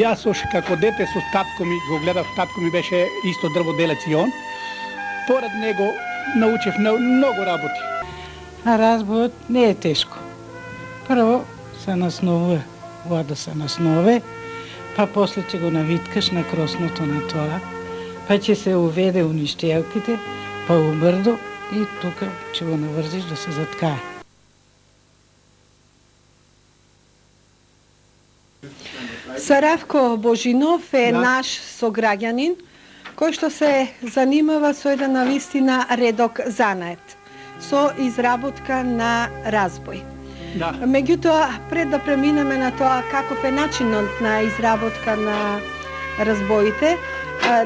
јас още како дете со татко ми го гледав, татко ми беше исто дрводелец и он. Поред него научив многу работи. А разбојот не е тешко. Прво се насновува, вода се наснове, па после ќе го навиткаш на кросното на тоа, па ќе се уведе уништелките, па убрдо и тука ќе го наврзиш да се заткае. Саравко Божинов е наш сограѓанин кој што се занимава со еден навистина редок занает, со изработка на разбој. Да. Меѓутоа, пред да преминеме на тоа каков е начинот на изработка на разбоите,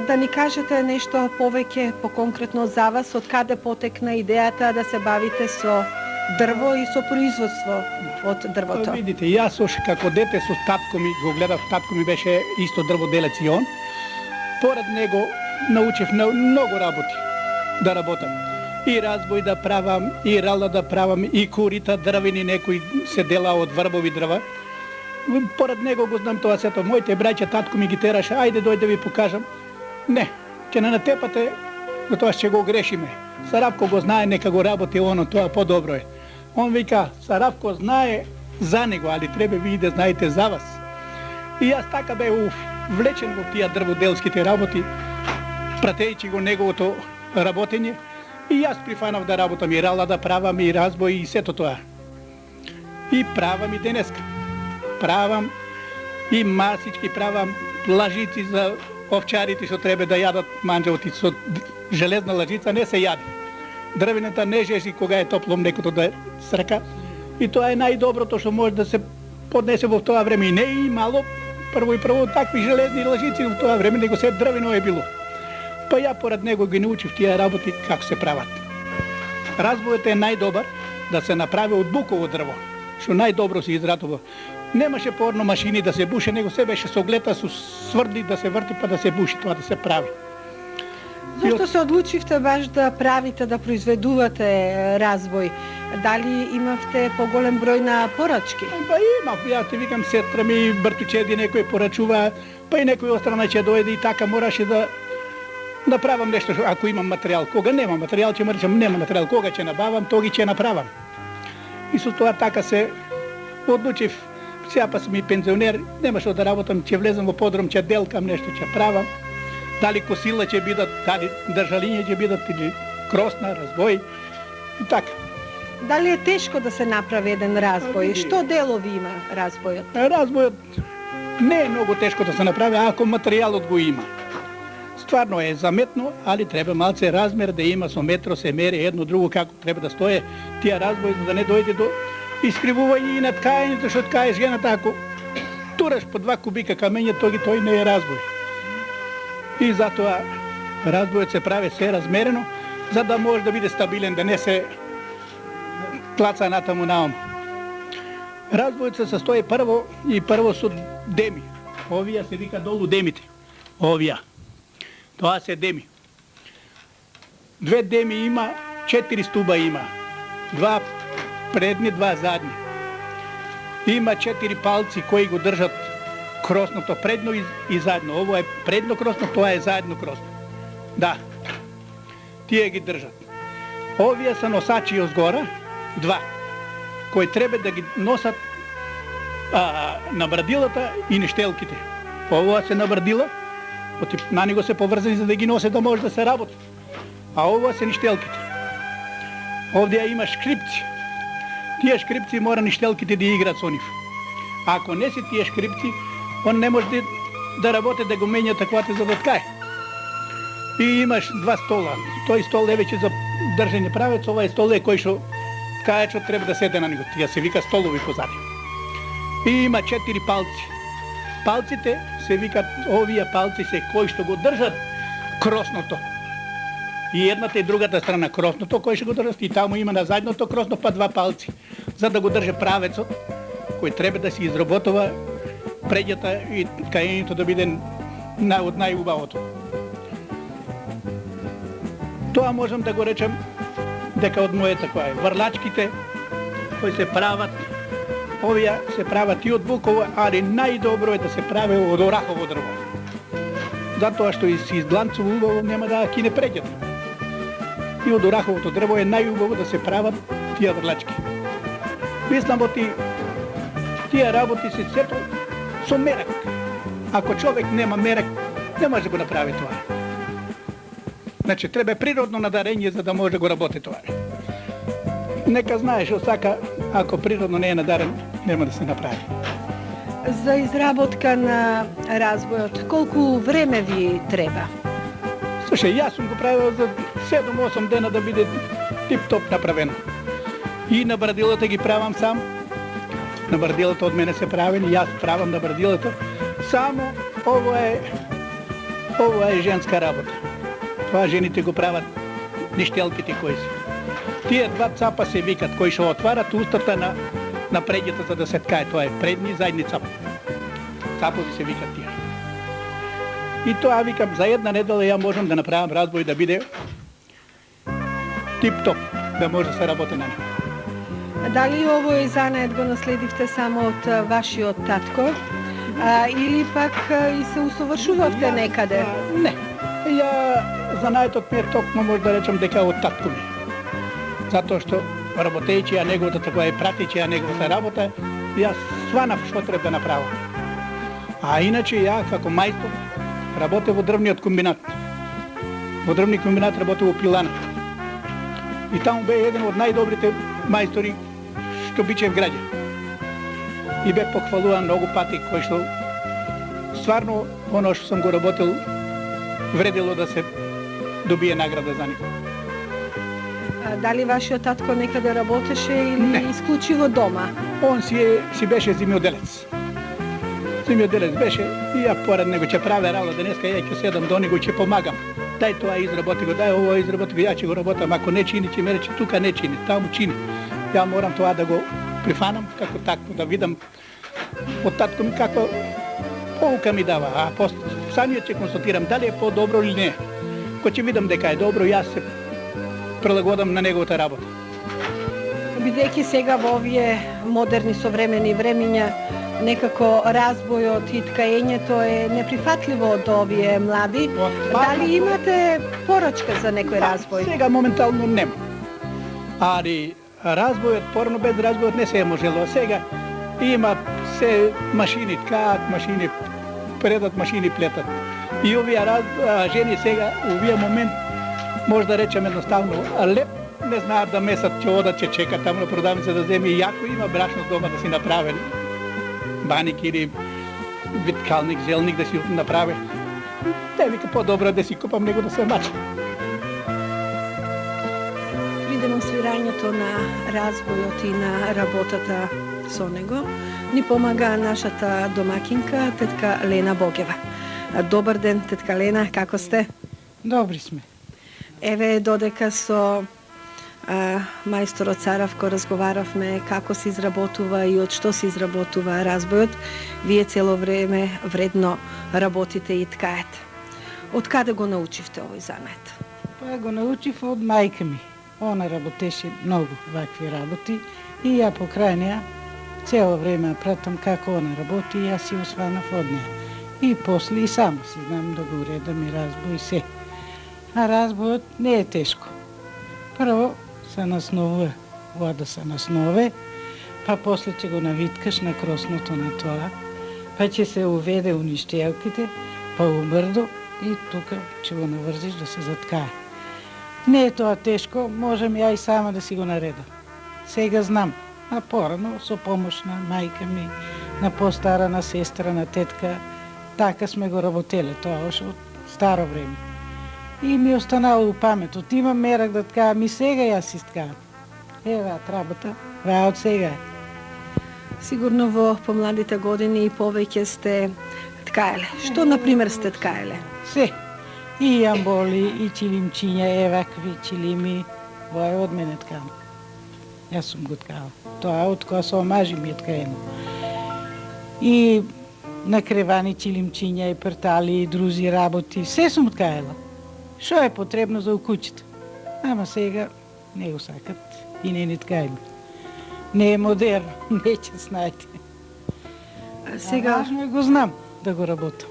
да ни кажете нешто повеќе поконкретно за вас, од каде потекна идејата да се бавите со дрво и со производство од дрвото? Видите, јас още како дете со татко ми го гледав, татко ми беше исто дрводелец и он. Поред него научив многу работи да работам. И разбој да правам, и рала да правам, и курита, дрвени, некои се дела од врбови дрва. Поред него го знам тоа сето. Моите браќа, татко ми ги тераше, ајде дојде да ви покажам. Не, ќе не натепате, затоа ќе го грешиме. Саравко го знае, нека го работи оно, тоа подобро е. Он вика, Саравко знае за него, али треба ви да знаете за вас. И јас така бе влечен во тие дрводелските работи, пратејќи го неговото работење. И јас прифанав да работам и рала да правам, и разбој, и сето тоа. И правам и денеска. Правам и масички, правам лажици за овчарите што треба да јадат манџалти. Со железна лажица не се јади. Дрвената не жежи кога е топло млекото да срка. И тоа е најдоброто што може да се поднесе во тоа време. И не и мало, прво такви железни лажици во тоа време, него се дрвено е било. Па ја поред него ги научив тие работи како се прават. Разбојот е најдобар да се направи од буково дрво, што најдобро се изратува. Немаше порно машини да се буше, него се беше со глета, со сврди да се врти па да се буши, тоа да се прави. Зошто се одлучивте баш да правите, да произведувате разбој? Дали имавте поголем број на порачки? Па имав, ја ти викам, сестра ми, братучеди некој порачува, па и некој острана ќе дојде и така мораше да направам нешто, ако имам материјал. Кога нема материјал, ќе речам нема материјал. Кога ќе набавам, тоги ќе направам. И со тоа така се одлучив. Сега па сум и пензионер, немаше да работам, ќе влезам во подром, ќе делкам нешто, ќе правам. Дали косила ќе бидат, дали држалиња ќе бидат, или кросна, разбој, и така. Дали е тешко да се направи еден разбој? Што делови има разбојот? Разбојот не е многу тешко да се направи, ако материјалот го има. Стварно е заметно, али треба малце размер да има, со метро се мери едно друго како треба да стое тие разбои, за да не дојде до искривување и на ткањето, што ткаеш жената, ако тураш по 2 кубика камење, тој не е разбој. И затоа разбојот се прави се размерено, за да може да биде стабилен, да не се клаца натаму наом. Разбојот се состои прво со деми. Овие се вика долу демите. Овие. Тоа се деми. 2 деми има, 4 стуба има. 2 предни, 2 задни. Има 4 палци кои го држат кросното предно и задно. Ово е предно кросно, тоа е задно кросно. Да. Тие ги држат. Овие се носачи озгора, 2, кои треба да ги носат на брадилата и ништелките. Ова се на брадила, на него се поврзани за да ги носе да може да се работи. А ова се ништелките. Овде има шкрипци. Тие шкрипци мора ништелките да играат со нив. Ако не се тие шкрипци, он не може да работи, да го менја таквата за да ткае. И имаш 2 стола. Тој стол е веќе за држање правец, ова е стол кој што ткаечот треба да седе на него. Тие се вика столови позади. И има 4 палци. Палците се викат, овие палци се кои што го држат кросното. И едната и другата страна кросното, кој што го држат, и таму има на задното кросно па 2 палци, за да го држе правецот, кој треба да се изработува преѓата и ткањето да биде од најубавото. Тоа можам да го речем дека од мојата која е. Врлачките кои се прават овие се прават и од букова, али најдобро е да се прави од орахово дрво. Затоа што и се изгланцува убаво, нема да кине преѓето. И од ораховото дрво е најубаво да се прават тие врлачки. Мислам тие работи се сето со мерак. Ако човек нема мерак, не може да го направи тоа. Значи, треба природно надарење за да може да го работи тоа. Нека знаеш, осака, ако природно не е надарен, нема да се направи. За изработка на разбојот, колку време ви треба? Слушай, јас сум го правил за 7-8 дена да биде тип-топ направено. И на брадилата ги правам сам. На брадилата од мене се правени, јас правам на брадилата. Само ова е женска работа. Това жените го прават ништелките кои се. Тие два цапа се викат, кои што отварат устата на предјата за да се ткае. Тоа е предни и задни цап. Цапови се викат тие. И тоа викам, за една недела ја можам да направам разбој да биде тип-топ, да може да се работи на него. Дали овој занает го наследивте само од вашиот татко, или пак и се усовршувавте некаде? Не, ја занаетот ми е токму може да речем дека од татко ми. Затоа што работејќи ја неговата така и пратејќи ја неговата работа, јас сванав што треба да направам. А иначе ја како мајстор работев во дрвниот комбинат. Во дрвни комбинат работев во пилана. И таму бе еден од најдобрите мајстори што биче в граѓа. И бе похвалуван многу пати, кој што стварно оно што сум го работил вредело да се добие награда за него. Дали вашиот татко некаде работеше или Не. исклучиво дома? Он си беше земјоделец. Земјоделец беше и ја поред него ќе праве работа, денеска ја ќе седам до него и ќе помагам. Дај тоа изработи го, дај ова изработи го, ја ќе го работам. Ако не чини, ќе ме рече тука не чини, таму чини. Ја морам тоа да го прифанам како такво, да видам од татко ми каква полука ми дава, а после самиот ќе констатирам дали е по-добро или не. Ко ќе видам дека е добро, јас се прилагодам на неговата работа. Бидејќи сега во овие модерни современи времиња некако разбојот и ткаењето е неприфатливо од овие млади. Дали имате порачка за некој разбој? Сега моментално нема. Али разбојот, порано без разбојот не се е можело. Сега има се машини ткаат, машини предат, машини плетат. И овие жени сега, овие момент, може да речем едноставно, леп не знаат да месат, ќе одат, ќе чекат таму на продавница да земе. И ако има брашно дома да си направен баник или виткалник, зелник да си направи, те вика по-добро да си купам него да се мача. При демонстрирањето на разбојот и на работата со него ни помага нашата домакинка, тетка Лена Богева. Добар ден, тетка Лена, како сте? Добри сме. Еве, додека со мајсторот Царавко разговаравме како се изработува и од што се изработува разбојот, вие цело време вредно работите и ткаете. Од каде го научивте овој занет? Па го научив од мајка ми. Она работеше многу вакви работи и ја покрај неа цело време пратам како она работи и јас си осванав од неа. И после и само си знам да го уредам и разбој и се. А разбојот не е тешко. Прво се насновува, вода се наснове, па после ќе го навиткаш на кросното на тоа, па ќе се уведе у ништелките, па убрдо и тука ќе го наврзиш да се заткае. Не е тоа тешко, можам ја и сама да си го наредам. Сега знам, а порано со помош на мајка ми, на постара, на сестра, на тетка, така сме го работеле тоа още од старо време. И ми останало у паметот. Имам мерак да ткавам и сега јас си ткавам. Еваат работа, ваа од сега е. Сигурно во помладите години и повеќе сте ткаеле. Што, например, сте ткаеле? Се. И амболи, и чилимчиња, евакви чилими. Ова е од мене ткано. Јас сум го ткала. Тоа од која со омажи ми е ткаено. И накревани чилимчиња, и пертали, и друзи работи. Се сум ткаела. Што е потребно за куќата. Ама сега не го сакат и не ни ткајме. Не е модерно, не че знаете. Сега, Важно е го знам да го работам.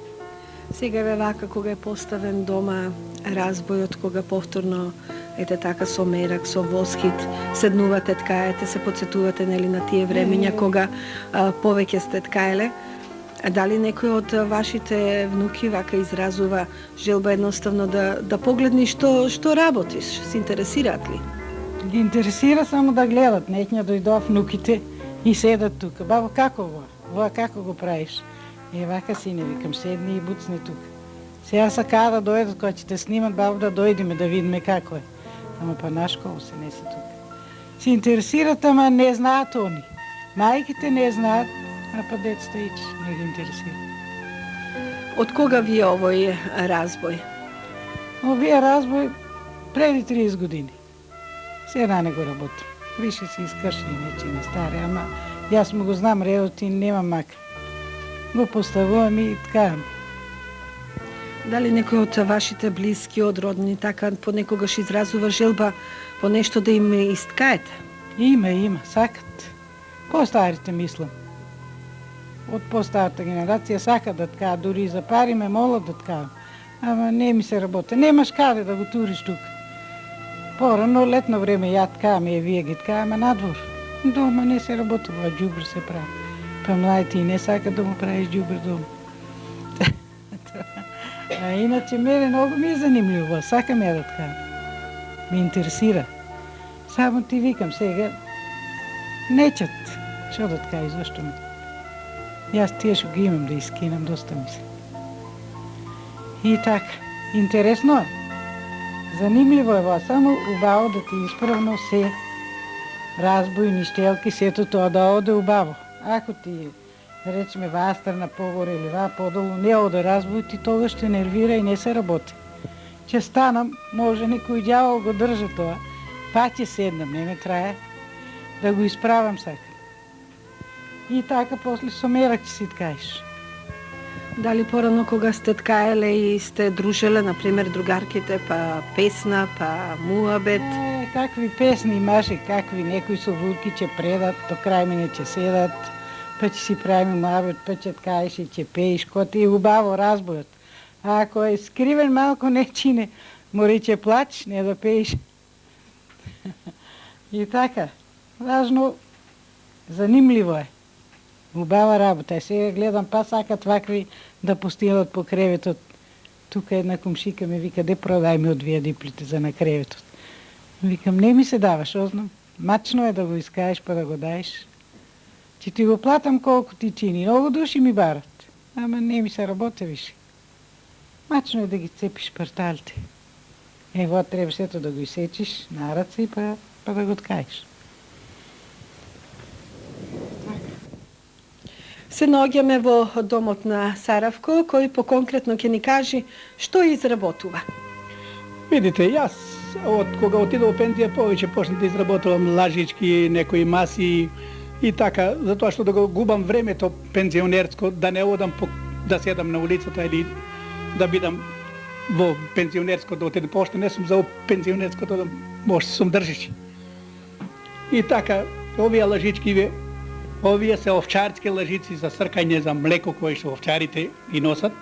сега ве вака кога е поставен дома разбојот, кога повторно ете така со мерак, со воскит, седнувате, ткаете, се подсетувате нели на тие времења кога повеќе сте ткаеле. Дали некој од вашите внуки вака изразува желба едноставно да погледни што работиш, се интересираат ли? Ги интересира само да гледат. Некња дојдоа внуките и седат тука. Бабо, како го? Ова како го правиш? Вака сине, викам, седни и буцни тука. Сега сакаа да дојдат, кога ќе те снимат, бабо, да дојдеме, да видиме како е. Ама па наш кол се не се тука. Се интересират, ама не знаат они. Мајките не знаат, а па децата ич не ги интересира. Од кога ви е овој разбој? Овие разбој преди 30 години. Сега не го работам. Више се искршени, нече не старе, ама јас му го знам редот и немам мака. Го поставувам и ткаам. Дали некој од вашите блиски, од родни, така понекогаш изразува желба по нешто да им исткаете? Има, сакат. По-старите мислам. Од по-старата генерација сакат да ткаат, дури и за пари ме молат да ткаам. Ама не ми се работи. Немаш каде да го туриш тука. Порано летно време ја ткаам и вие ги ткааме надвор. Дома не се работува, џубр се прави. Па младите и не сакат да му правиш џубр дома. А иначе мене многу ми е занимљиво, сакам ја да ткаам. Ме интересира. Само ти викам сега, нечат. Шо да ткаи, зашто ме? Јас тие што ги имам да искинам, доста ми се. И така, интересно е. Занимливо е ова, само убаво да ти исправно се разбој, ништелки, сето тоа да оде убаво. Ако ти, да речеме, вастрна погоре или ва подолу, не оде разбој, ти тогаш ще нервира и не се работи. Че станам, може некој дјавол го држа тоа, па ќе седнам, не ме трае, да го исправам сакам. И така после со мерак ќе си ткаиш. Дали порано кога сте ткаеле и сте дружеле, например, другарките, па песна, па муабет? Какви песни имаше, какви некои со вулки ќе предат, до крај мене ќе седат, па ќе си правиме муабет, па ќе ткаеш и ќе пееш, ко ти е убаво разбојот. А ако е скривен малко не чине, мори ќе плачеш, не да пееш. И така, важно, занимливо е. Убава работа. Сега гледам, па сакат вакви да постилат по креветот. Тука една комшика ми вика, де продај ми од вие диплите за на креветот. Викам, не ми се даваш, ознам. Мачно е да го искаеш па да го даеш. Че ти го платам колко ти чини. Много души ми барат. Ама не ми се работа више. Мачно е да ги цепиш парталите. Ево, требаш ето да го изсечиш на ръце и па да го ткаеш. Се наоѓаме во домот на Саравко, кој поконкретно ќе ни кажи што изработува. Видите, јас од кога отидов во пензија повеќе почнав да изработувам лажички, некои маси и така, затоа што да го губам времето пензионерско, да не одам да седам на улицата или да бидам во пензионерско, да отидам, пошто не сум за пензионерското, да може сум држичи. И така, овие лажички овие се овчарски лажици за сркање за млеко кои што овчарите ги носат,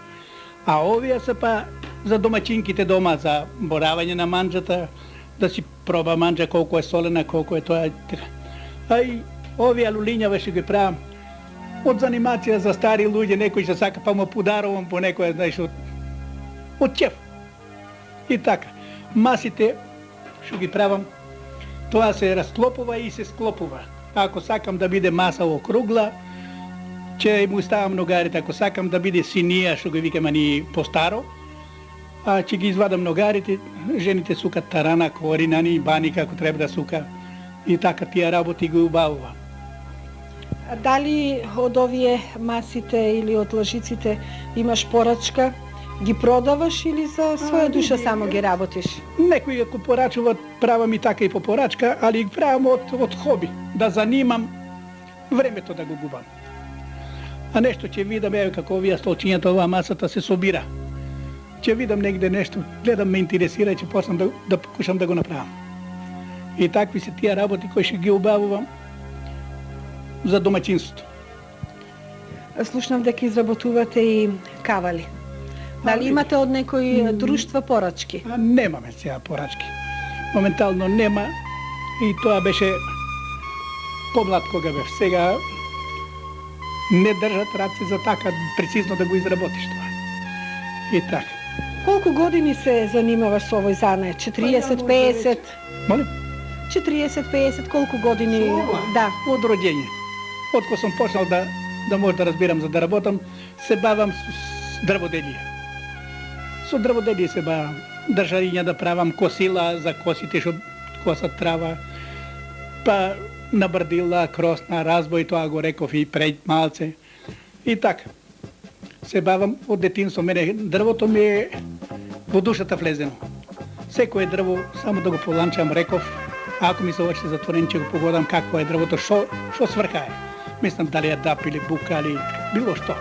а овие се па за домаќинките дома, за боравање на манџата, да си проба манџа колку е солена, колку е тоа. А и овие лулиња веше ги правам од занимација за стари луѓе, некој ќе сака па му подарувам по некој, знаеш, од чеф. И така, масите што ги правам, тоа се расклопува и се склопува. Ако сакам да биде маса округла, ќе му ставам ногарите. Ако сакам да биде синија, што го викаме ни по-старо, ќе ги извадам ногарите, жените сукат тарана, коринани, бани како треба да сука. И така тие работи ги убавува. Дали од овие масите или од лажиците имаш порачка? Ги продаваш или за своја душа само ги работиш? Некои ако порачуваат, правам и така и по порачка, али ги правам од хоби, да занимам времето да го губам. А нешто ќе видам, еве како овие столчињата, оваа масата се собира. Ќе видам негде нешто, гледам ме интересира и ќе почнам да покушам да го направам. И такви се тие работи кои ќе ги убавувам. за домаќинството. Слушнав дека изработувате и кавали. Дали имате од некои друштва порачки? Немаме сега порачки. Моментално нема и тоа беше помлад кога бев. Сега не држат раци за така прецизно да го изработиш това. И така. Колку години се занимаваш со овој занае? 40, 50? Молим? 40, 50, колку години? Да. Од роѓење. Откако сум почнал да може да разбирам за да работам, се бавам с дрводелие. Со дрводелие се бавам. Држариња да правам, косила за косите што косат трава, па на брдила, кросна, разбој, тоа го реков и пред малце. И така. Се бавам од детинство. Мене дрвото ми е во душата влезено. Секое дрво, само да го поланчам, реков, а ако ми се очите затворени, ќе го погодам какво е дрвото, што сврка е. Мислам дали е дап или бука или било што.